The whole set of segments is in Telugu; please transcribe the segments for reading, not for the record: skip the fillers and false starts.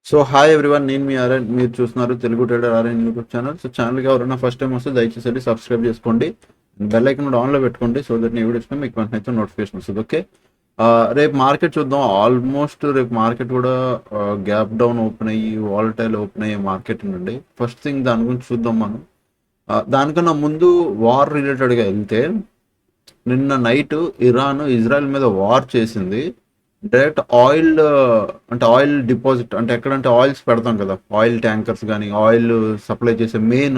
సో హాయ్ ఎవ్రీవన్, నేను మీ ఆర్ఎన్. మీరు చూస్తున్నారు Telugu trader RN YouTube channel. So ఛానల్కి ఎవరైనా ఫస్ట్ టైం వస్తే దయచేసి వెళ్ళి సబ్స్క్రైబ్ చేసుకోండి, బెల్ ఐకన్ కూడా ఆన్లో పెట్టుకోండి. సో దట్ నేను వీడియో మీకు వెంటనే అయితే నోటిఫికేషన్ వస్తుంది. ఓకే, రేపు మార్కెట్ చూద్దాం. ఆల్మోస్ట్ రేపు మార్కెట్ కూడా గ్యాప్ డౌన్ ఓపెన్ అయ్యి వాలటైల్ ఓపెన్ అయ్యే మార్కెట్ నుండి ఫస్ట్ థింగ్ దాని గురించి చూద్దాం మనం. దానికన్నా ముందు వార్ రిలేటెడ్గా వెళ్తే, నిన్న నైట్ ఇరాన్ ఇజ్రాయెల్ మీద వార్ చేసింది. డైరెక్ట్ ఆయిల్, అంటే ఆయిల్ డిపాజిట్, అంటే ఎక్కడంటే ఆయిల్స్ పెడతాం కదా, ఆయిల్ ట్యాంకర్స్ కానీ ఆయిల్ సప్లై చేసే మెయిన్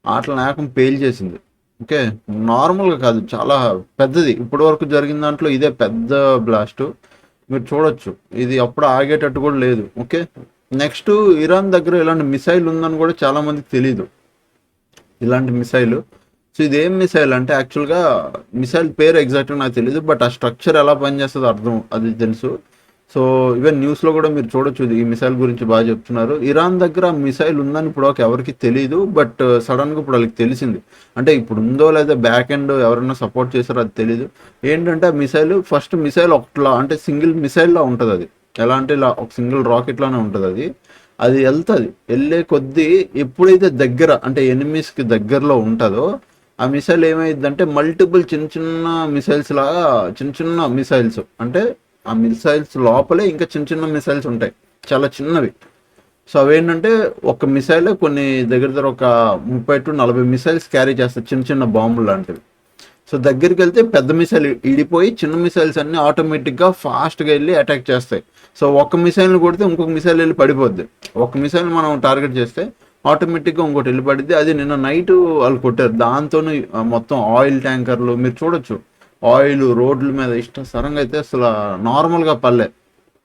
ఆటల నాయకం పేల్ చేసింది. ఓకే, నార్మల్గా కాదు, చాలా పెద్దది. ఇప్పటి వరకు జరిగిన దాంట్లో ఇదే పెద్ద బ్లాస్ట్. మీరు చూడొచ్చు, ఇది అప్పుడు ఆగేటట్టు కూడా లేదు. ఓకే, నెక్స్ట్ ఇరాన్ దగ్గర ఇలాంటి మిసైల్ ఉందని కూడా చాలా మందికి తెలియదు. ఇలాంటి మిసైల్, సో ఇదేం మిసైల్ అంటే యాక్చువల్గా మిసైల్ పేరు ఎగ్జాక్ట్గా నాకు తెలియదు, బట్ ఆ స్ట్రక్చర్ ఎలా పనిచేస్తుందో అర్థం అది తెలుసు. సో ఈవెన్ న్యూస్లో కూడా మీరు చూడొచ్చు, ఈ మిసైల్ గురించి బాగా చెప్తున్నారు. ఇరాన్ దగ్గర మిసైల్ ఉందని ఇప్పుడు ఎవరికి తెలియదు, బట్ సడన్గా ఇప్పుడు వాళ్ళకి తెలిసింది. అంటే ఇప్పుడు ఉందో లేదా బ్యాక్ ఎండ్ ఎవరైనా సపోర్ట్ చేశారో అది తెలియదు. ఏంటంటే ఆ మిసైల్, ఫస్ట్ మిసైల్ ఒకట్లా, అంటే సింగిల్ మిసైల్లా ఉంటుంది అది. ఎలా అంటే ఇలా ఒక సింగిల్ రాకెట్లానే ఉంటుంది అది. అది వెళ్తుంది, వెళ్ళే కొద్దీ ఎప్పుడైతే దగ్గర, అంటే ఎనిమీస్కి దగ్గరలో ఉంటుందో, ఆ మిసైల్ ఏమైందంటే మల్టిపుల్ చిన్న చిన్న మిసైల్స్ లాగా, చిన్న చిన్న మిసైల్స్, అంటే ఆ మిసైల్స్ లోపలే ఇంకా చిన్న చిన్న మిసైల్స్ ఉంటాయి, చాలా చిన్నవి. సో అవేంటంటే ఒక మిసైల్ కొన్ని దగ్గర దగ్గర ఒక 30 to 40 మిసైల్స్ క్యారీ చేస్తాయి, చిన్న చిన్న బాంబులు లాంటివి. సో దగ్గరికి వెళ్తే పెద్ద మిసైల్ ఇడిపోయి చిన్న మిసైల్స్ అన్ని ఆటోమేటిక్గా ఫాస్ట్గా వెళ్ళి అటాక్ చేస్తాయి. సో ఒక మిసైల్ని కొడితే ఇంకొక మిసైల్ వెళ్ళి పడిపోద్ది. ఒక మిసైల్ మనం టార్గెట్ చేస్తే ఆటోమేటిక్గా ఇంకోటి వెళ్ళి పడిద్ది. అది నిన్న నైట్ వాళ్ళు కొట్టారు. దాంతో మొత్తం ఆయిల్ ట్యాంకర్లు మీరు చూడొచ్చు, ఆయిల్ రోడ్ల మీద ఇష్టసరంగా అయితే అసలు నార్మల్గా పల్లె.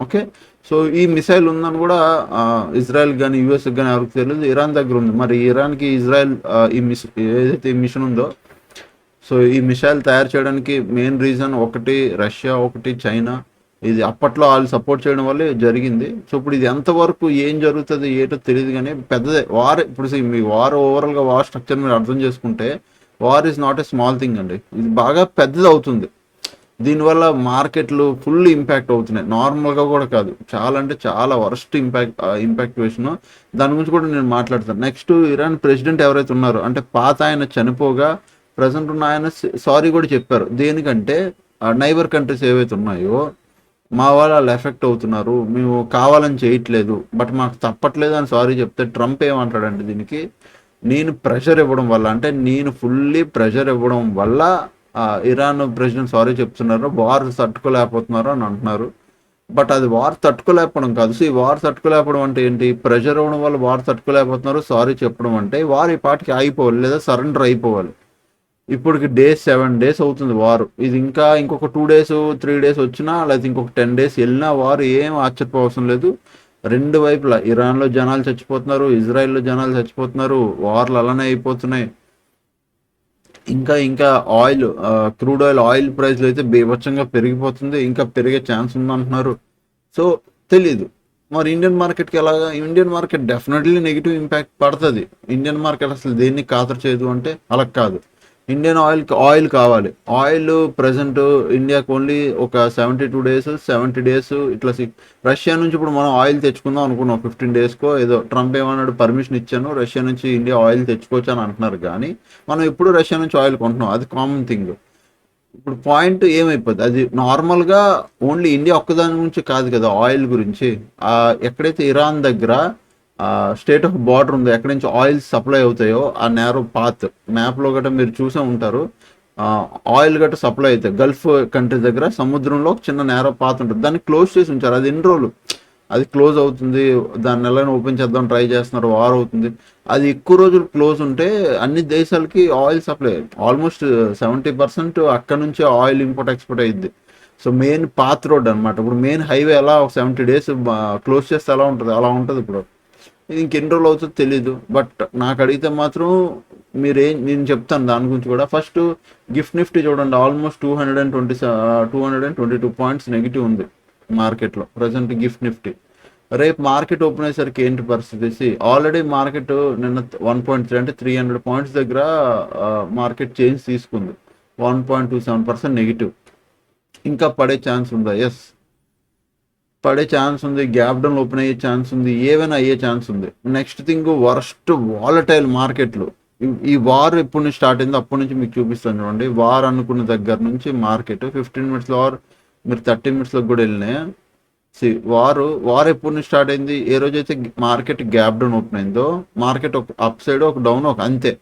ఓకే, సో ఈ మిసైల్ ఉందని కూడా ఇజ్రాయెల్ కానీ యూఎస్కి కానీ ఎవరికి తెలియదు. ఇరాన్ దగ్గర ఉంది. మరి ఇరాన్కి ఇజ్రాయెల్ ఏదైతే ఈ మిషన్ ఉందో, సో ఈ మిసైల్ తయారు చేయడానికి మెయిన్ రీజన్ ఒకటి రష్యా, ఒకటి చైనా. ఇది అప్పట్లో వాళ్ళు సపోర్ట్ చేయడం వల్లే జరిగింది. సో ఇప్పుడు ఇది ఎంతవరకు ఏం జరుగుతుంది ఏటో తెలియదు, కానీ పెద్దదే వార్. ఇప్పుడు మీ వార్ ఓవరాల్గా వార్ స్ట్రక్చర్ మీరు అర్థం చేసుకుంటే, war is not a small thing అండి. ఇది బాగా పెద్దది అవుతుంది. దీనివల్ల మార్కెట్లు ఫుల్ ఇంపాక్ట్ అవుతున్నాయి, నార్మల్గా కూడా కాదు, చాలా అంటే చాలా వర్స్ట్ ఇంపాక్ట్వేషన్. దాని గురించి కూడా నేను మాట్లాడతాను. నెక్స్ట్ ఇరాన్ ప్రెసిడెంట్ ఎవరైతే ఉన్నారో, అంటే పాత ఆయన చనిపోగా ప్రజెంట్ ఉన్న ఆయన సారీ కూడా చెప్పారు. దేనికంటే నైబర్ కంట్రీస్ ఏవైతే ఉన్నాయో, మా వాళ్ళు ఎఫెక్ట్ అవుతున్నారు, మేము కావాలని చేయట్లేదు, బట్ మాకు తప్పట్లేదు అని సారీ చెప్తే, ట్రంప్ ఏమంటాడంటే దీనికి, నేను ప్రెషర్ ఇవ్వడం వల్ల, అంటే నేను ఫుల్లీ ప్రెషర్ ఇవ్వడం వల్ల ఇరాన్ ప్రెసిడెంట్ సారీ చెప్తున్నారు, వార్ తట్టుకోలేకపోతున్నారు అని అంటున్నారు. బట్ అది వార్ తట్టుకోలేకపోవడం కాదు. సో ఈ వార్ తట్టుకోలేకపోవడం అంటే ఏంటి? ప్రెషర్ ఇవ్వడం వల్ల వార్ తట్టుకోలేకపోతున్నారు, సారీ చెప్పడం అంటే వార్ ఈ పాటికి ఆగిపోవాలి లేదా సరెండర్ అయిపోవాలి. ఇప్పటికి 7 days అవుతుంది వారు. ఇది ఇంకా ఇంకొక 2 days 3 days వచ్చినా, లేకపోతే ఇంకొక 10 days వెళ్ళినా వారు ఏం ఆశ్చర్యపోవసం లేదు. రెండు వైపులా ఇరాన్లో జనాలు చచ్చిపోతున్నారు, ఇజ్రాయెల్లో జనాలు చచ్చిపోతున్నారు, వార్లు అలానే అయిపోతున్నాయి. ఇంకా ఇంకా ఆయిల్, క్రూడ్ ఆయిల్ ప్రైస్లు అయితే బీభత్సంగా పెరిగిపోతుంది, ఇంకా పెరిగే ఛాన్స్ ఉందంటున్నారు. సో తెలీదు మరి ఇండియన్ మార్కెట్కి ఎలాగా. Indian market definitely negative impact పడుతుంది. ఇండియన్ మార్కెట్ అసలు దేన్ని ఖాతరు చేయదు అంటే అలా కాదు. ఇండియన్ ఆయిల్ కావాలి. ఆయిల్ ప్రజెంట్ ఇండియాకి ఓన్లీ ఒక 72 days 70 days ఇట్లా రష్యా నుంచి ఇప్పుడు మనం ఆయిల్ తెచ్చుకుందాం అనుకున్నాం 15 daysకో ఏదో. ట్రంప్ ఏమన్నాడు, పర్మిషన్ ఇచ్చాను, రష్యా నుంచి ఇండియా ఆయిల్ తెచ్చుకోవచ్చు అని అంటున్నారు. కానీ మనం ఎప్పుడు రష్యా నుంచి ఆయిల్ కొంటున్నాం, అది కామన్ థింగ్. ఇప్పుడు పాయింట్ ఏమైపోద్ది, అది నార్మల్గా ఓన్లీ ఇండియా ఒక్కదాని గురించి కాదు కదా ఆయిల్ గురించి. ఎక్కడైతే ఇరాన్ దగ్గర స్టేట్ ఆఫ్ బార్డర్ ఉందో, ఎక్కడి నుంచి ఆయిల్స్ సప్లై అవుతాయో ఆ నేరో పాత్ మ్యాప్లో గట్రా మీరు చూసే ఉంటారు. ఆయిల్ గట్రా సప్లై అవుతాయి గల్ఫ్ కంట్రీ దగ్గర, సముద్రంలో చిన్న నేరో పాత్ ఉంటుంది, దాన్ని క్లోజ్ చేసి ఉంచారు. అది ఎన్ని రోజులు అది క్లోజ్ అవుతుంది, దాన్ని ఎలా ఓపెన్ చేద్దాం ట్రై చేస్తున్నారు, వార్ అవుతుంది. అది ఎక్కువ రోజులు క్లోజ్ ఉంటే అన్ని దేశాలకి ఆయిల్ సప్లై, ఆల్మోస్ట్ 70% అక్కడ నుంచే ఆయిల్ ఇంపోర్ట్ ఎక్స్పోర్ట్ అయ్యిద్ది. సో మెయిన్ పాత్ రోడ్ అనమాట. ఇప్పుడు మెయిన్ హైవే ఎలా ఒక 70 days క్లోజ్ చేస్తే ఎలా ఉంటుంది, అలా ఉంటుంది ఇప్పుడు. ఇది ఇంకెన్ని రోజులు అవుతుందో తెలీదు. బట్ నాకు అడిగితే మాత్రం నేను చెప్తాను దాని గురించి కూడా. ఫస్ట్ గిఫ్ట్ నిఫ్టీ చూడండి, ఆల్మోస్ట్ 222 పాయింట్స్ నెగిటివ్ ఉంది మార్కెట్లో ప్రజెంట్ గిఫ్ట్ నిఫ్టీ. రేపు మార్కెట్ ఓపెన్ అయ్యేసరికి ఏంటి పరిస్థితి? ఆల్రెడీ మార్కెట్ నిన్న 1.3 అంటే 300 పాయింట్స్ దగ్గర మార్కెట్ చేంజ్ తీసుకుంది. 1.27% నెగిటివ్. ఇంకా పడే ఛాన్స్ ఉందా? ఎస్, పడే ఛాన్స్ ఉంది, గ్యాప్ డౌన్ ఓపెన్ అయ్యే ఛాన్స్ ఉంది, ఏవైనా అయ్యే ఛాన్స్ ఉంది. నెక్స్ట్ థింగ్ వరస్ట్ వాలటైల్ మార్కెట్లు. ఈ వార్ ఎప్పుడు నుంచి స్టార్ట్ అయిందో అప్పటి నుంచి మీకు చూపిస్తాను చూడండి. వార్ అనుకున్న దగ్గర నుంచి మార్కెట్ 15 మినిట్స్లో ఆర్ మీరు 30 మినిట్స్లో కూడా వెళ్ళినాయి. వార్ ఎప్పుడు నుంచి స్టార్ట్ అయింది, ఏ రోజైతే మార్కెట్ గ్యాప్ డౌన్ ఓపెన్ అయిందో మార్కెట్ ఒక అప్ సైడ్ ఒక డౌన్ ఒక అంతే.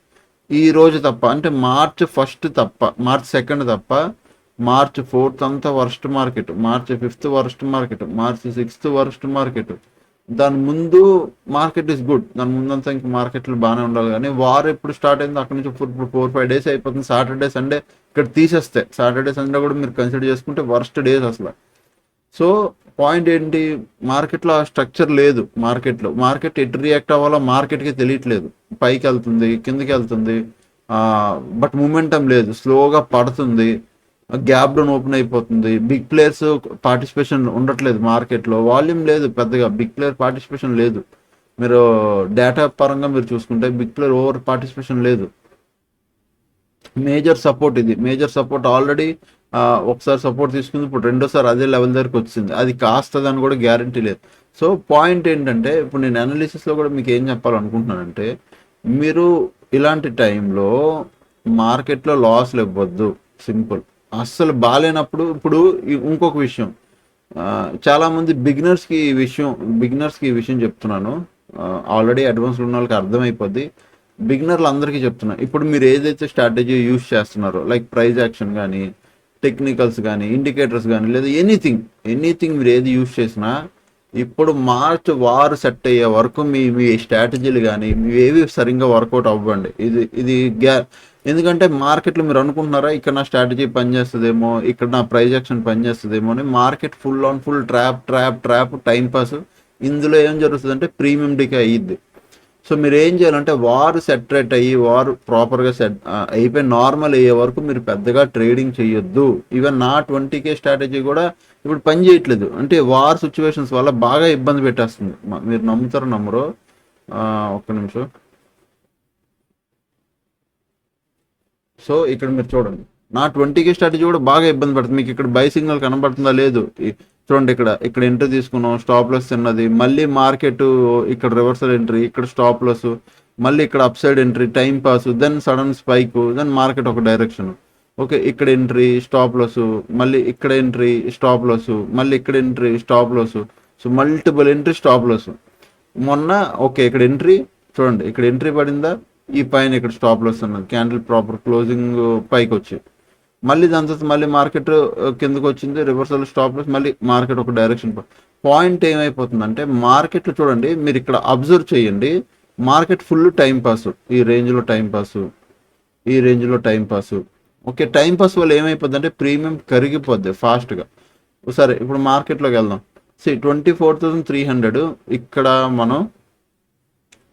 ఈ రోజు తప్ప, అంటే మార్చ్ 1 తప్ప, మార్చ్ 2 తప్ప, మార్చ్ 4 అంతా worst market, March 5 worst market, March 6 worst market. దాని ముందు మార్కెట్ ఇస్ గుడ్, దాని ముందంతా ఇంకా మార్కెట్లు బాగానే ఉండాలి. కానీ వార్ ఎప్పుడు స్టార్ట్ అయిందో అక్కడ నుంచి 4-5 డేస్ అయిపోతుంది. సాటర్డే సండే ఇక్కడ తీసేస్తే, సాటర్డే సండే కూడా మీరు కన్సిడర్ చేసుకుంటే వర్స్ట్ డేస్ అసలు. సో పాయింట్ ఏంటి, మార్కెట్లో ఆ స్ట్రక్చర్ లేదు. మార్కెట్ ఎటు రియాక్ట్ అవ్వాలో మార్కెట్కి తెలియట్లేదు. పైకి వెళ్తుంది, కిందకి వెళ్తుంది, బట్ మూమెంటం లేదు, స్లోగా పడుతుంది, గ్యాప్ డౌన్ ఓపెన్ అయిపోతుంది. బిగ్ ప్లేయర్స్ పార్టిసిపేషన్ ఉండట్లేదు మార్కెట్లో, వాల్యూమ్ లేదు పెద్దగా, బిగ్ ప్లేయర్ పార్టిసిపేషన్ లేదు. మీరు డేటా పరంగా మీరు చూసుకుంటే బిగ్ ప్లేయర్ ఓవర్ పార్టిసిపేషన్ లేదు. మేజర్ సపోర్ట్ ఇది, మేజర్ సపోర్ట్ ఆల్రెడీ ఒకసారి సపోర్ట్ తీసుకుంది, ఇప్పుడు రెండోసారి అదే లెవెల్ దగ్గరకు వచ్చింది. అది కాస్తదని కూడా గ్యారంటీ లేదు. సో పాయింట్ ఏంటంటే, ఇప్పుడు నేను అనాలిసిస్లో కూడా మీకు ఏం చెప్పాలనుకుంటున్నానంటే, మీరు ఇలాంటి టైంలో మార్కెట్లో లాస్లు ఇవ్వద్దు. సింపుల్. అస్సలు బాగాలేనప్పుడు. ఇప్పుడు ఇంకొక విషయం, చాలామంది బిగినర్స్కి ఈ విషయం చెప్తున్నాను. ఆల్రెడీ అడ్వాన్స్లో ఉన్న వాళ్ళకి అర్థమైపోద్ది, బిగినర్లు అందరికీ చెప్తున్నాను. ఇప్పుడు మీరు ఏదైతే స్ట్రాటజీ యూజ్ చేస్తున్నారో, లైక్ ప్రైస్ యాక్షన్ కానీ, టెక్నికల్స్ కానీ, ఇండికేటర్స్ కానీ, లేదా ఎనీథింగ్ మీరు ఏది యూజ్ చేసినా, ఇప్పుడు మార్చ్ వార్ సెట్ అయ్యే వరకు మీ స్ట్రాటజీలు కానీ ఏవి సరిగ్గా వర్కౌట్ అవ్వండి. ఇది ఎందుకంటే మార్కెట్లో మీరు అనుకుంటున్నారా ఇక్కడ నా స్ట్రాటజీ పనిచేస్తుందేమో, ఇక్కడ నా ప్రైస్ యాక్షన్ పనిచేస్తుందేమో అని. Market full trap time pass. ఇందులో ఏం జరుగుతుందంటే ప్రీమియం డికే అయ్యిద్ది. సో మీరు ఏం చేయాలంటే వార్ సెటరేట్ అయ్యి, వార్ ప్రాపర్గా అయిపోయి నార్మల్ అయ్యే వరకు మీరు పెద్దగా ట్రేడింగ్ చేయొద్దు. ఈవెన్ నా 20K స్ట్రాటజీ కూడా ఇప్పుడు పని చేయట్లేదు. అంటే వార్ సిచ్యువేషన్స్ వల్ల బాగా ఇబ్బంది పెట్టేస్తుంది. మీరు నమ్ముతారో నమ్మరో, ఒక్క నిమిషం. సో ఇక్కడ మీరు చూడండి, నా 20K స్ట్రాటజీ కూడా బాగా ఇబ్బంది పడుతుంది. మీకు ఇక్కడ బై సిగ్నల్ కనబడుతుందా లేదు చూడండి. ఇక్కడ ఎంట్రీ తీసుకున్నాం, స్టాప్ లాస్ తిన్నది, మళ్ళీ మార్కెట్ ఇక్కడ రివర్సల్ ఎంట్రీ, ఇక్కడ స్టాప్ లాస్, మళ్ళీ ఇక్కడ upside entry, time pass, then sudden spike, then market ఒక డైరెక్షన్. ఓకే, ఇక్కడ ఎంట్రీ, స్టాప్ లాస్, మళ్ళీ ఇక్కడ ఎంట్రీ, స్టాప్ లాస్, మళ్ళీ ఇక్కడ entry, stop loss. So multiple entry, stop loss. మొన్న ఓకే ఇక్కడ ఎంట్రీ చూడండి, ఇక్కడ ఎంట్రీ పడిందా, ఈ పైన ఇక్కడ స్టాప్ లాస్ ఉన్నది, క్యాండిల్ ప్రాపర్ క్లోజింగ్ పైకి వచ్చి, మళ్ళీ దాని తర్వాత మళ్ళీ మార్కెట్ కిందకు వచ్చింది, రివర్సల్ స్టాప్ లాస్, మళ్ళీ మార్కెట్ ఒక డైరెక్షన్. పాయింట్ ఏమైపోతుందంటే, మార్కెట్లో చూడండి, మీరు ఇక్కడ అబ్జర్వ్ చేయండి, మార్కెట్ ఫుల్ టైం పాస్, ఈ రేంజ్లో టైం పాస్, ఈ రేంజ్లో time pass. Okay, time pass వల్ల ఏమైపోద్ది అంటే ప్రీమియం కరిగిపోద్ది ఫాస్ట్గా. సరే ఇప్పుడు మార్కెట్లోకి వెళ్దాం. 24,300 ఇక్కడ మనం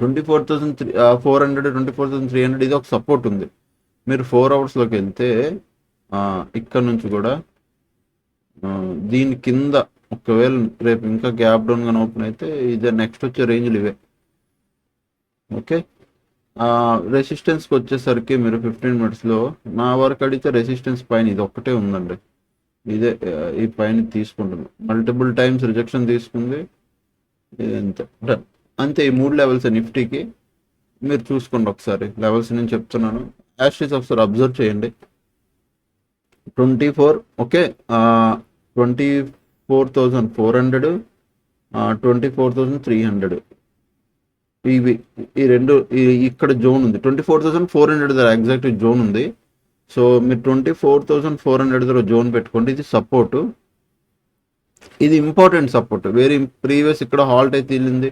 24,400 24,300 ఇది ఒక సపోర్ట్ ఉంది. మీరు 4 అవర్స్లోకి వెళ్తే ఇక్కడ నుంచి కూడా దీని కింద ఒకవేళ రేపు ఇంకా గ్యాప్ డౌన్ గానే ఓపెన్ అయితే ఇదే నెక్స్ట్ వచ్చే రేంజ్లు ఇవే. ఓకే, రెసిస్టెన్స్కి వచ్చేసరికి మీరు 15 మినిట్స్లో నా వరకు అడిగితే రెసిస్టెన్స్ పైన ఇది ఒక్కటే ఉందండి. ఇదే ఈ పైన తీసుకుంటుంది, మల్టిపుల్ టైమ్స్ రిజెక్షన్ తీసుకుంది, అంతే. ఈ 3 లెవెల్స్ నిఫ్టీకి మీరు చూసుకోండి ఒకసారి. లెవెల్స్ నేను చెప్తున్నాను, యాషెస్ ఒకసారి అబ్జర్వ్ చేయండి. 24 ఓకే, 24,400, 24,300 ఇవి ఈ రెండు ఇక్కడ జోన్ ఉంది. 24,400 దగ్గర ఎగ్జాక్ట్ జోన్ ఉంది. సో మీరు 24,400 దగ్గర జోన్ పెట్టుకోండి. ఇది సపోర్టు, ఇది ఇంపార్టెంట్ సపోర్ట్. వేరే ప్రీవియస్ ఇక్కడ హాల్ట్ అయితే వెళ్ళింది,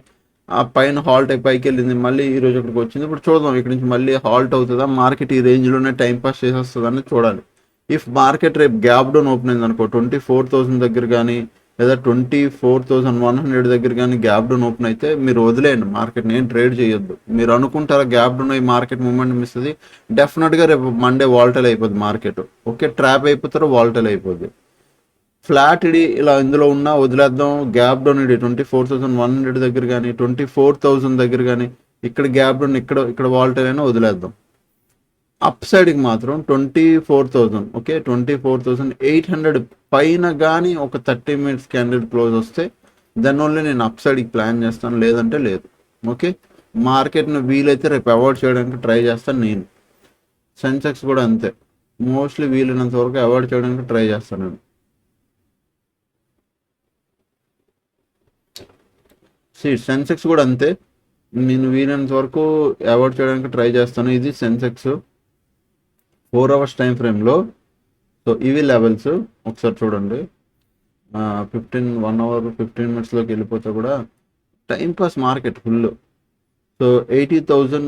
ఆ పైన హాల్ట్ అయి పైకి వెళ్ళింది, మళ్ళీ ఈ రోజు ఇక్కడికి వచ్చింది. ఇప్పుడు చూద్దాం ఇక్కడ నుంచి మళ్ళీ హాల్ట్ అవుతుందా, మార్కెట్ ఈ రేంజ్లోనే టైం పాస్ చేసేస్తుందా అని చూడాలి. ఇఫ్ మార్కెట్ రేపు గ్యాప్ డౌన్ ఓపెన్ అయింది అనుకో, 24,000 దగ్గర కానీ లేదా 24,100 దగ్గర కానీ గ్యాప్ డౌన్ ఓపెన్ అయితే మీరు వదిలేయండి మార్కెట్, నేను ట్రేడ్ చేయొద్దు. మీరు అనుకుంటారా గ్యాప్ డౌన్ అయ్యి మార్కెట్ మూమెంట్ ఇస్తుంది, డెఫినెట్గా రేపు మండే వాల్టైల్ అయిపోద్ది మార్కెట్. ఓకే, ట్రాప్ అయిపోతారో వాల్టైల్ అయిపోద్ది. ఫ్లాట్ ఇడి ఇలా ఇందులో ఉన్నా వదిలేద్దాం. గ్యాప్ డౌన్ ఇడి 24,100 దగ్గర కానీ 24,000 దగ్గర కానీ ఇక్కడ గ్యాప్ డౌన్, ఇక్కడ వాల్టైల్ అయినా వదిలేద్దాం. అప్ సైడ్కి మాత్రం 24,000 ఓకే, 24,800 పైన కానీ ఒక 30 మినిట్స్ క్యాండిల్ క్లోజ్ వస్తే దెన్ ఓన్లీ నేను అప్ సైడ్కి ప్లాన్ చేస్తాను, లేదంటే లేదు. ఓకే, మార్కెట్ని వీలైతే రేపు అవాయిడ్ చేయడానికి ట్రై చేస్తాను నేను. సెన్సెక్స్ కూడా అంతే, మోస్ట్లీ వీలైనంత వరకు అవాయిడ్ చేయడానికి ట్రై చేస్తాను నేను. సెన్సెక్స్ కూడా అంతే, నేను వీలైనంత వరకు అవాయిడ్ చేయడానికి ట్రై చేస్తాను. ఇది సెన్సెక్స్ 4 hours టైం ఫ్రేమ్లో. సో ఇవి లెవెల్స్ ఒకసారి చూడండి. 1 hour 15 minutesలోకి వెళ్ళిపోతే కూడా time pass market full. So 80,000.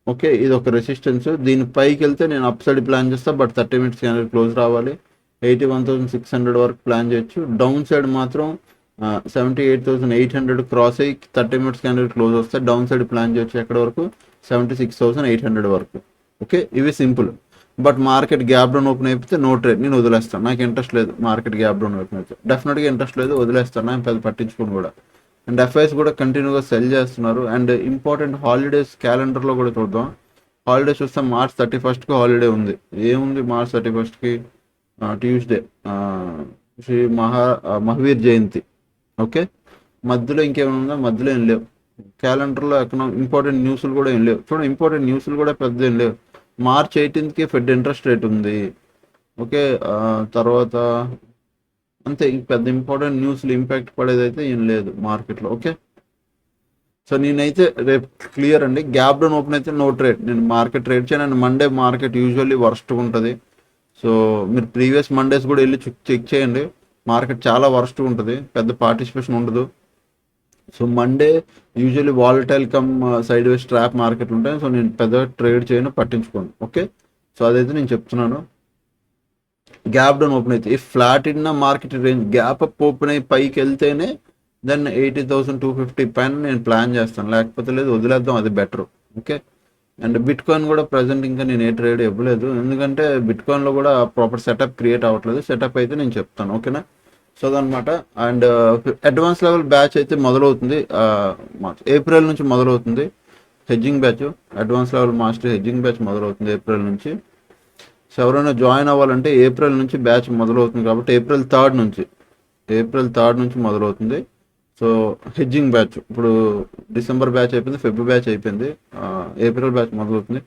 Okay, ఇది ఒక రెసిస్టెన్స్. దీని పైకి వెళ్తే నేను అప్ సైడ్ ప్లాన్ చేస్తాను, బట్ 30 minutes క్యాండిల్ క్లోజ్ రావాలి. 81,600 వరకు ప్లాన్ చేయొచ్చు. డౌన్ సైడ్ మాత్రం 78,800 క్రాస్ అయ్యి 30 minutes క్యాండిల్ క్లోజ్ వస్తే డౌన్ సైడ్ ప్లాన్ చేయొచ్చు ఎక్కడ వరకు, 76,800 వరకు. ఓకే, ఇవి simple. But market gap down open అయిపోతే నో ట్రేడ్, నేను వదిలేస్తాను. నాకు ఇంట్రెస్ట్ లేదు మార్కెట్ గ్యాప్ డౌన్ ఓపెన్ అయితే, డెఫినెట్గా ఇంట్రెస్ట్ లేదు, వదిలేస్తాను. నేను పెద్ద పట్టించుకోను కూడా. అండ్ ఎఫ్ఐఎస్ కూడా కంటిన్యూగా సెల్ చేస్తున్నారు. అండ్ ఇంపార్టెంట్ హాలిడేస్ క్యాలెండర్లో కూడా చూద్దాం. హాలిడేస్ చూస్తే March 31st హాలిడే ఉంది. ఏముంది March 31st Tuesday, Shri Mahavir Jayanti. Okay, మధ్యలో ఇంకేమైనా ఉందా? మధ్యలో ఏం లేవు. క్యాలెండర్లో ఇంపార్టెంట్ న్యూస్లు కూడా ఏం లేవు. చూడండి, ఇంపార్టెంట్ న్యూస్లు కూడా పెద్ద ఏం లేవు. March 18th fed interest rate ఉంది. ఓకే, తర్వాత అంతే, పెద్ద ఇంపార్టెంట్ న్యూస్లు ఇంపాక్ట్ పడేది అయితే ఏం లేదు మార్కెట్లో. ఓకే, సో నేనైతే రేపు క్లియర్ అండి, గ్యాప్ డౌన్ ఓపెన్ అయితే నో ట్రేడ్, నేను మార్కెట్ ట్రేడ్ చేయను. అండ్ మండే మార్కెట్ యూజువల్లీ వర్స్ట్గా ఉంటుంది. సో మీరు ప్రీవియస్ మండేస్ కూడా వెళ్ళి చెక్ చేయండి, మార్కెట్ చాలా వర్స్ట్గా ఉంటుంది, పెద్ద పార్టిసిపేషన్ ఉండదు. So Monday usually volatile come side వేస్ ట్రాప్ మార్కెట్లు ఉంటాయి. సో నేను పెద్ద ట్రేడ్ చేయను, పట్టించుకోను. ఓకే, సో అదైతే నేను చెప్తున్నాను. గ్యాప్ డౌన్ ఓపెన్ అయితే ఈ flat in market range gap up open అయ్యి పైకి వెళ్తేనే దెన్ 80,250 పైన నేను ప్లాన్ చేస్తాను, లేకపోతే లేదు, వదిలేద్దాం, అది better. Okay, and bit coin కూడా ప్రజెంట్ ఇంకా నేను ఏ ట్రేడ్ ఇవ్వలేదు, ఎందుకంటే బిట్ కాయిన్లో కూడా ప్రాపర్ సెటప్ క్రియేట్ అవ్వట్లేదు. సెటప్ అయితే నేను చెప్తాను. ఓకేనా, సో అదనమాట. అండ్ అడ్వాన్స్ లెవెల్ బ్యాచ్ అయితే మొదలవుతుంది, ఏప్రిల్ నుంచి మొదలవుతుంది hedging batch. Advance level master hedging batch మొదలవుతుంది ఏప్రిల్ నుంచి. సో ఎవరైనా జాయిన్ అవ్వాలంటే ఏప్రిల్ నుంచి బ్యాచ్ మొదలవుతుంది, కాబట్టి ఏప్రిల్ థర్డ్ నుంచి మొదలవుతుంది. సో హెడ్జింగ్ బ్యాచ్ ఇప్పుడు డిసెంబర్ బ్యాచ్ అయిపోయింది, ఫెబ్రవరి బ్యాచ్ అయిపోయింది, ఏప్రిల్ బ్యాచ్ మొదలవుతుంది.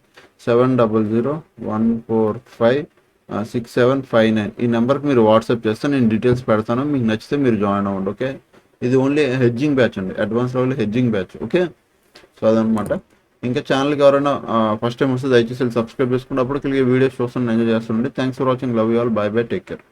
7001456759 ఈ నెంబర్కి మీరు వాట్సాప్ చేస్తే నేను డీటెయిల్స్ పెడతాను, మీకు నచ్చితే మీరు జాయిన్ అవ్వండి. ఓకే, ఇది ఓన్లీ హెడ్జింగ్ బ్యాచ్ అండి, advance level hedging batch. Okay, so అదనమాట. ఇంకా ఛానల్కి ఎవరైనా ఫస్ట్ టైం వస్తే దయచేసి సబ్స్క్రైబ్ చేసుకున్నప్పుడు వీడియోస్ చూస్తాను, ఎంజాయ్ చేస్తుండండి. Thanks for watching, love you all, bye bye, take care.